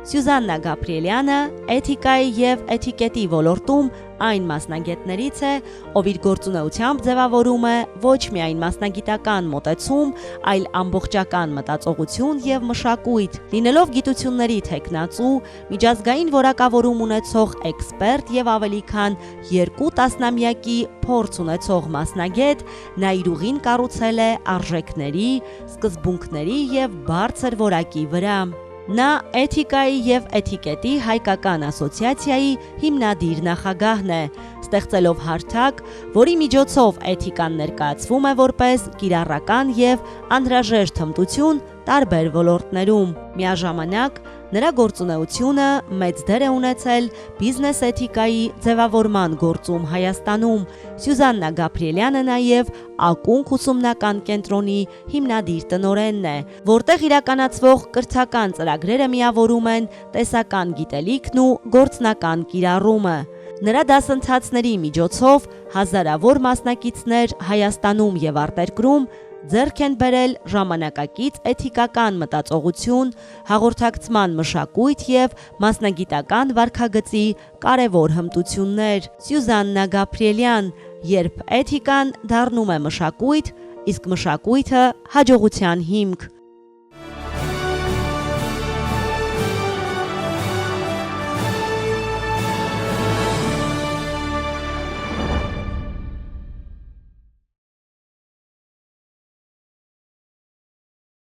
Սյուզաննա Գաբրիելյանը էթիկայի և էթիկետի ոլորտում այն մասնագետներից է, ով իր գործունեությամբ ձևավորում է ոչ միայն մասնագիտական մոտեցում, այլ ամբողջական մտածողություն և մշակույթ, լինելով գիտությունների թեկնածու, միջազգային որակավորում ունեցող էքսպերտ և ավելի քան 2 տասնամյակի փորձ ունեցող մասնագետ, նա իր ուղին կառուցել է արժեքների, սկզբունքների և բարձր որակի վրա։ Նա էթիկայի և էթիկետի հայկական ասոցիացիայի հիմնադիր նախագահն է, ստեղծելով հարթակ, որի միջոցով էթիկան ներկայացվում է որպես կիրառական և անհրաժեշտ հմտություն տարբեր ոլորտներում։ Միաժամանակ նրա գործունեությունը մեծ դեր է ունեցել բիզնես էթիկայի ձևավորման գործում Հայաստանում։ Սյուզաննա Գաբրիելյանը նաև ակունք ուսումնական կենտրոնի հիմնադիր տնօրենն է, որտեղ իրականացվող կրթական ծրագրերը միավորում են տեսական գիտելիքն ու գործնական կիրառումը։ Նրա դասընթացների միջոցով հազարավոր մասնակիցներ Հայաստանում և արտերկրում ձեռք են բերել ժամանակակից էթիկական մտածողություն, հաղորդակցման մշակույթ և մասնագիտական վարքագծի կարևոր հմտություններ։ Սյուզաննա Գաբրիելյան, երբ էթիկան դառնում է մշակույթ, իսկ մշակույթը հաջողության հիմք։